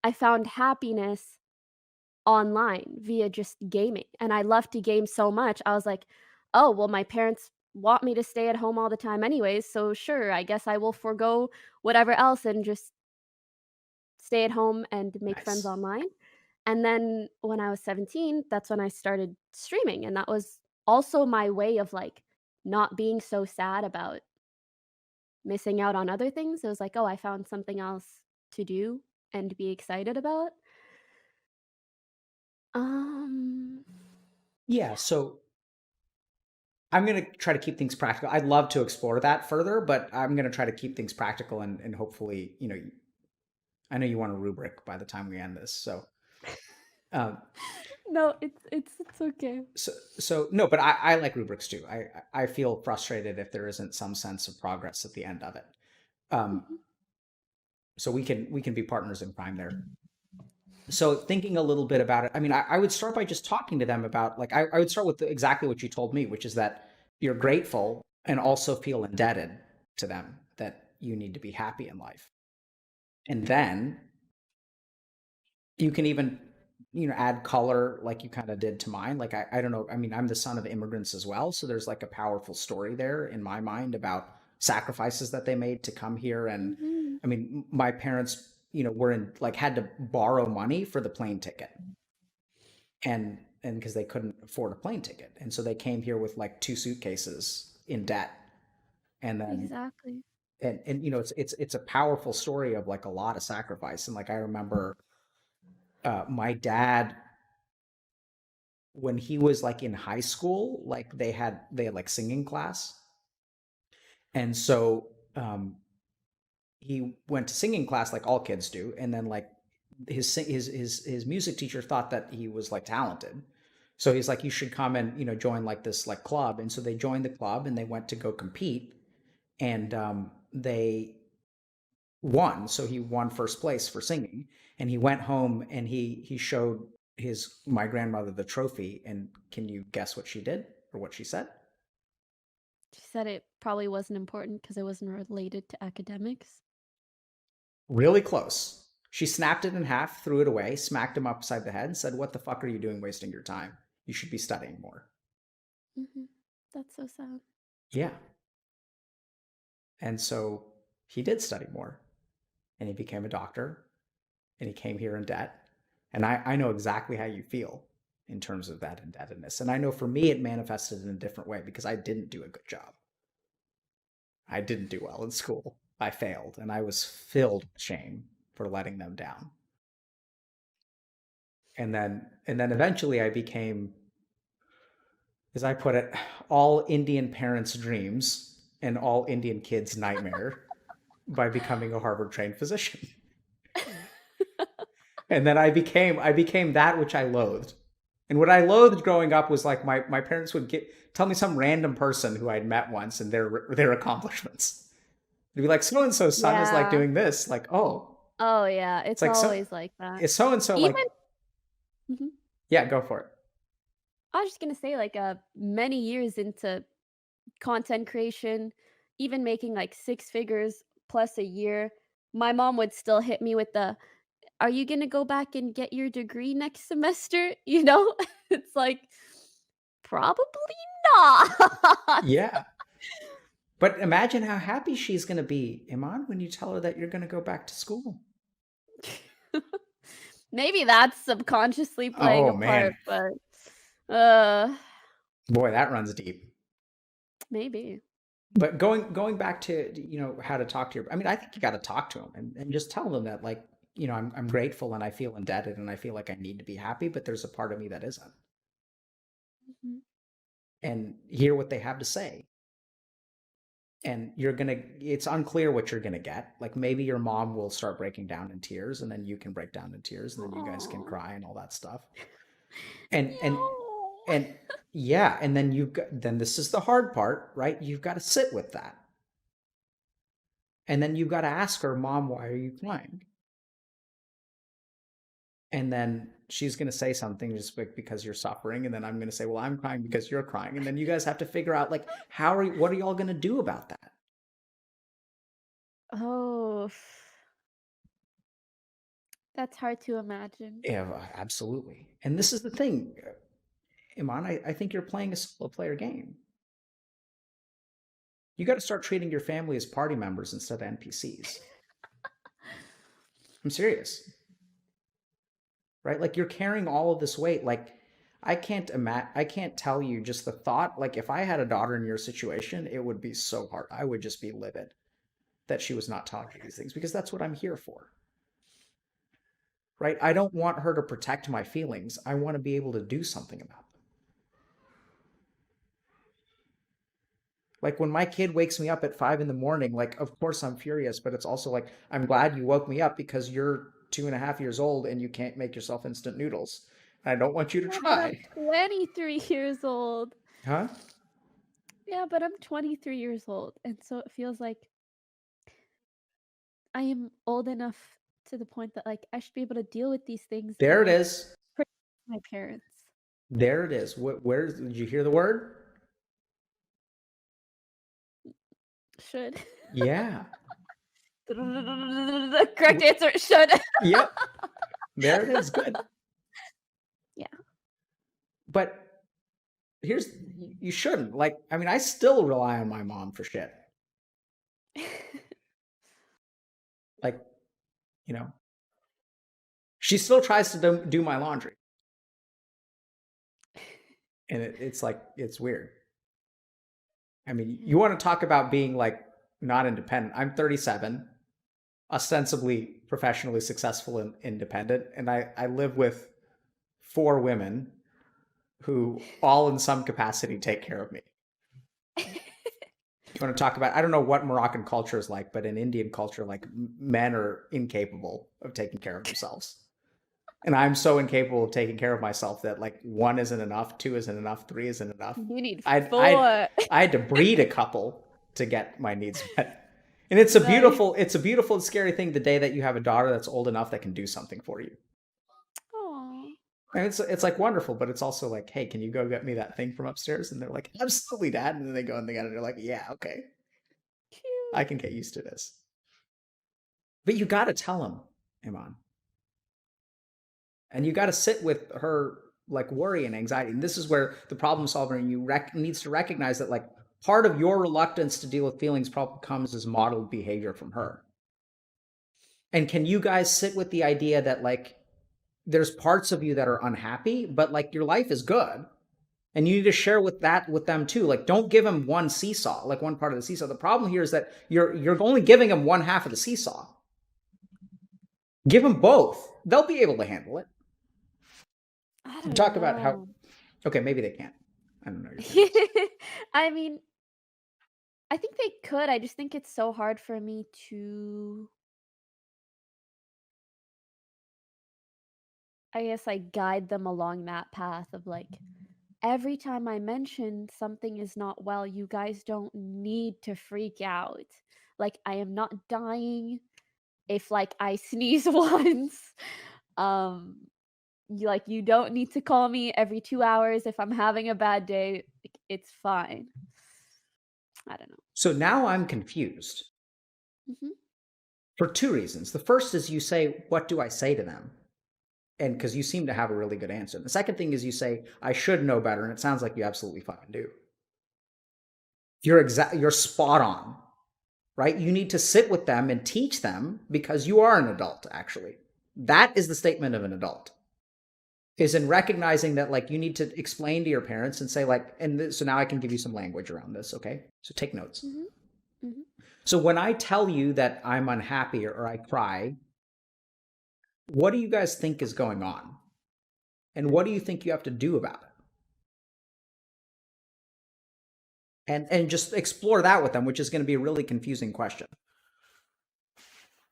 I found happiness online via just gaming, and I love to game so much, I was like, "Oh, well, my parents want me to stay at home all the time anyways, so sure, I guess I will forgo whatever else and just stay at home and make friends Nice. online." And then when I was 17, that's when I started streaming, and that was also my way of, like, not being so sad about missing out on other things. It was like, "Oh, I found something else to do and be excited about." Um, Yeah, yeah. so I'm gonna try to keep things practical. I'd love to explore that further, but I'm gonna try to keep things practical and hopefully, I know you want a rubric by the time we end this. Um, No, it's okay. so no, but I like rubrics too. I feel frustrated if there isn't some sense of progress at the end of it. Um, Mhm. so we can be partners in crime there. So thinking a little bit about it, I mean, I would start by just talking to them about like I would start with exactly what you told me, which is that you're grateful and also feel indebted to them that you need to be happy in life. And then you can even add color like you kind of did to mine. Like I don't know, I mean, I'm the son of immigrants as well, so there's like a powerful story there in my mind about sacrifices that they made to come here. And Mhm. I mean, my parents were in like had to borrow money for the plane ticket, and because they couldn't afford a plane ticket, and so they came here with like two suitcases in debt. And then Exactly. and it's a powerful story of like a lot of sacrifice. And like I remember my dad, when he was like in high school, like they had like singing class. And so he went to singing class like all kids do, and then like his music teacher thought that he was like talented. So he's like, you should come and join like this like club. And so they joined the club and they went to go compete, and they won. So he won first place for singing, and he went home and he showed his my grandmother the trophy. And can you guess what she did or what she said? She said it probably wasn't important because it wasn't related to academics. Really close. She snapped it in half, threw it away, smacked him upside the head, and said, "What the fuck are you doing wasting your time? You should be studying more." Mhm. That's so sad. Yeah. And so he did study more, and he became a doctor, and he came here in debt. And I know exactly how you feel in terms of that indebtedness. And I know for me, it manifested in a different way because I didn't do a good job. I didn't do well in school. I failed, and I was filled with shame for letting them down. And then eventually I became, as I put it, all Indian parents' dreams and all Indian kids' nightmare by becoming a Harvard trained physician. And then I became that which I loathed. And what I loathed growing up was like my parents would tell me some random person who I'd met once and their accomplishments. They'd be like, so and so's son is like Yeah. doing this. Like, oh, Oh, yeah, it's it's like always like that. is so and so like, Even Mhm. yeah, go for it. I was just gonna say, like, many years into content creation, even making, like, 6 figures plus a year, my mom would still hit me with the, "Are you gonna go back and get your degree next semester?" You know? It's like, "Probably not." Yeah. But imagine how happy she's going to be, Iman, when you tell her that you're going to go back to school. Maybe that's subconsciously playing Oh a part, man, but, uh, boy, that runs deep. maybe. But going back to how to talk to your, I mean, I think you got to talk to them and just tell them that like I'm grateful and I feel indebted and I feel like I need to be happy, but there's a part of me that isn't, Mhm. and hear what they have to say. And it's unclear what you're gonna get. Like maybe your mom will start breaking down in tears, and then you can break down in tears, and then you guys can Aw. cry and all that stuff. And No. and yeah, and then then this is the hard part, right? You've got to sit with that. And then you've got to ask her, "Mom, why are you crying?" And then she's going to say something just like because you're suffering, and then I'm going to say, "Well, I'm crying because you're crying." And then you guys have to figure out like what are y'all going to do about that? Oh, That's hard to imagine. Yeah, absolutely. And this is the thing, Iman, I think you're playing a solo player game. You got to start treating your family as party members instead of NPCs. I'm serious, right? Like you're carrying all of this weight. Like I can't tell you just the thought. Like if I had a daughter in your situation, it would be so hard. I would just be livid that she was not talking these things because that's what I'm here for, right? I don't want her to protect my feelings. I want to be able to do something about them. Like when my kid wakes me up at 5 in the morning, like of course I'm furious, but it's also like I'm glad you woke me up because you're 2.5 years old and you can't make yourself instant noodles. I don't want you to Yeah, but I'm try. 23 years old. Huh? Yeah, but I'm 23 years old, and so it feels like I am old enough to the point that, like, I should be able to deal with these things There and, it like, is. protect my parents. There it is. Where did you hear the word? Should. Yeah. The correct answer, should. Yep. There it is. Good. Yeah. But here's you shouldn't. Like, I mean, I still rely on my mom for shit. Like, you know, she still tries to do my laundry. And it's like it's weird. I mean, you want to talk about being like not independent. I'm 37, ostensibly professionally successful and independent, and I live with 4 women who all in some capacity take care of me. You want to talk about, I don't know what Moroccan culture is like, but in Indian culture, like men are incapable of taking care of themselves. And I'm so incapable of taking care of myself that like 1 isn't enough, 2 isn't enough, 3 isn't enough. You need I I 4. I had to breed a couple to get my needs met. And Nice. it's a beautiful and scary thing the day that you have a daughter that's old enough that can do something for you. Aw, And it's like wonderful, but it's also like, hey, can you go get me that thing from upstairs? And they're like, absolutely, Dad. And then they go and they get it. And they're like, yeah, okay, I cute. can get used to this. But you got to tell them, Iman, and you got to sit with her like worry and anxiety. And this is where the problem solver in you needs to recognize that like part of your reluctance to deal with feelings probably comes as modeled behavior from her. And can you guys sit with the idea that like there's parts of you that are unhappy, but like your life is good, and you need to share with them too. Like don't give them one seesaw, like one part of the seesaw. The problem here is that you're only giving them one half of the seesaw. Give them both. They'll be able to handle it. I You don't talk about how, know. okay, maybe they can't. I don't know your parents. I mean, I think they could, I just think it's so hard for me to, I guess, like, guide them along that path of, like, every time I mention something is not well, you guys don't need to freak out. Like, I am not dying if, like, I sneeze once. Um, you don't need to call me every 2 hours if I'm having a bad day, like, it's fine. I don't know. So now I'm confused Mhm, for 2 reasons. The first is you say, what do I say to them? And because you seem to have a really good answer. The second thing is you say, I should know better. And it sounds like you absolutely fucking do. You're spot on, right? You need to sit with them and teach them because you are an adult, actually. That is the statement of an adult. Is in recognizing that like you need to explain to your parents and say like, so now I can give you some language around this, okay? So take notes. mhm, mhm. So when I tell you that I'm unhappy or I cry, what do you guys think is going on? And what do you think you have to do about it? And just explore that with them, which is going to be a really confusing question.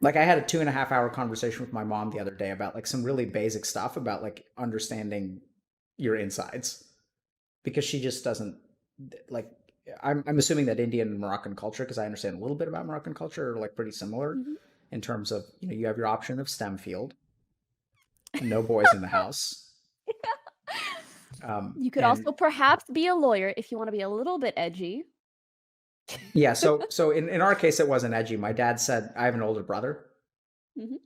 Like I had a 2.5 hour conversation with my mom the other day about like some really basic stuff about like understanding your insides because she just doesn't like. I'm assuming that Indian and Moroccan culture, because I understand a little bit about Moroccan culture, are like pretty similar Mhm. in terms of you have your option of STEM field, no boys in the house, You could and also perhaps be a lawyer if you wanna be a little bit edgy. yeah. So in our case, it wasn't edgy. My dad said I have an older brother, Mhm.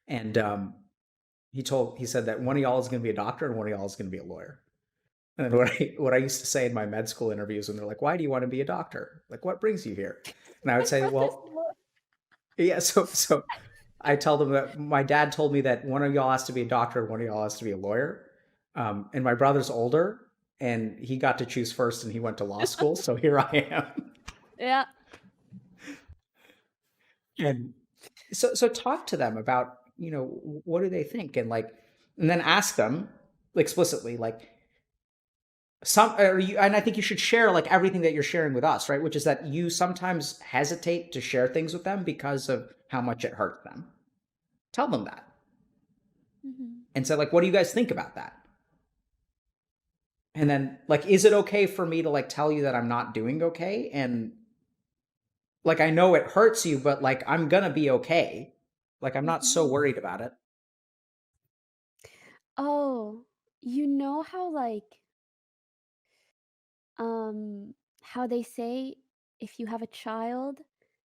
and he said that one of y'all is going to be a doctor and one of y'all is going to be a lawyer. And then what I used to say in my med school interviews when they're like, "Why do you want to be a doctor? Like, what brings you here?" And I would My say, brother's "Well, lawyer. yeah." So I tell them that my dad told me that one of y'all has to be a doctor and one of y'all has to be a lawyer. And my brother's older, and he got to choose first, and he went to law school. So here I am. Yeah. And so talk to them about, what do they think, and like, and then ask them explicitly, like, and I think you should share like everything that you're sharing with us, right? Which is that you sometimes hesitate to share things with them because of how much it hurts them. Tell them that, Mhm. and say like, what do you guys think about that? And then like, is it okay for me to like tell you that I'm not doing okay? And like, I know it hurts you, but like, I'm gonna be okay. Like, I'm not so Mhm. worried about it. Oh, you know how, like, how they say if you have a child,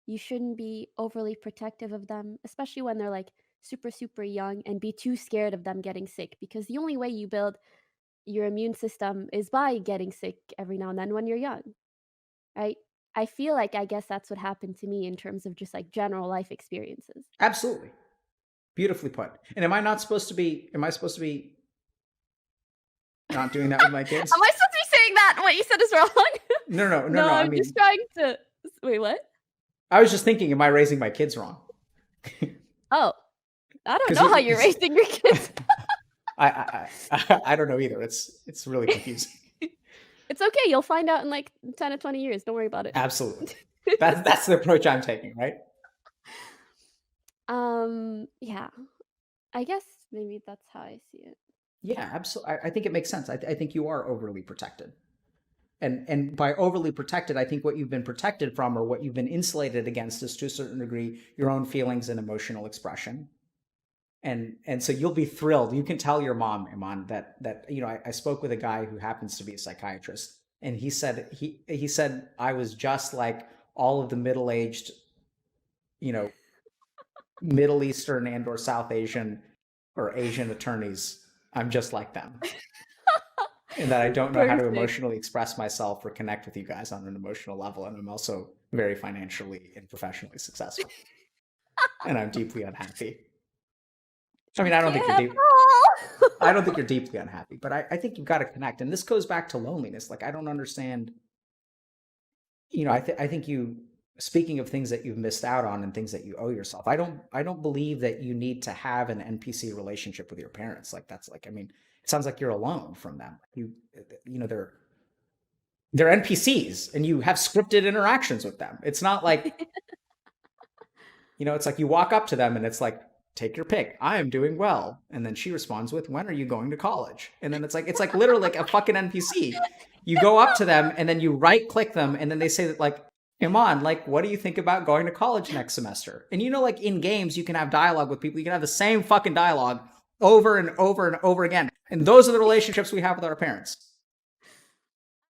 you shouldn't be overly protective of them, especially when they're, like, super, super young, and be too scared of them getting sick, because the only way you build your immune system is by getting sick every now and then when you're young, right? I feel like I guess that's what happened to me in terms of just, like, general life experiences. Absolutely. Beautifully put. And am I supposed to be not doing that with my kids? Am I supposed to be saying that what you said is wrong? No, no, no, No, no. I I'm just mean, trying to wait, what? I was just thinking, am I raising my kids wrong? Oh, I don't Because know how you're raising your kids. I don't know either. It's really confusing. It's okay, you'll find out in, like, 10 to 20 years, don't worry about it. Absolutely. That's the approach I'm taking, right? Yeah, I guess maybe that's how I see it. Yeah, absolutely. I think it makes sense. I think you are overly protected. And by overly protected, I think what you've been protected from, or what you've been insulated against, is to a certain degree your own feelings and emotional expression. And so you'll be thrilled. You can tell your mom, Iman, that I spoke with a guy who happens to be a psychiatrist, and he said I was just like all of the middle-aged, you know, Middle Eastern and or South Asian or Asian attorneys. I'm just like them. And that I don't know how to Perfect. emotionally express myself or connect with you guys on an emotional level. And I'm also very financially and professionally successful. And I'm deeply unhappy. I mean, You I don't think can't you're have deep. it all. I don't think you're deeply unhappy, but I think you've got to connect. And this goes back to loneliness. Like, I don't understand. I think you, speaking of things that you've missed out on and things that you owe yourself, I don't believe that you need to have an NPC relationship with your parents. Like, that's like, I mean, it sounds like you're alone from them. They're NPCs and you have scripted interactions with them. It's not like, it's like you walk up to them and it's like, take your pick. I am doing well. And then she responds with, when are you going to college? And then it's like literally like a fucking NPC. You go up to them and then you right click them and then they say that like, Iman, like, what do you think about going to college next semester? And like in games, you can have dialogue with people. You can have the same fucking dialogue over and over and over again. And those are the relationships we have with our parents.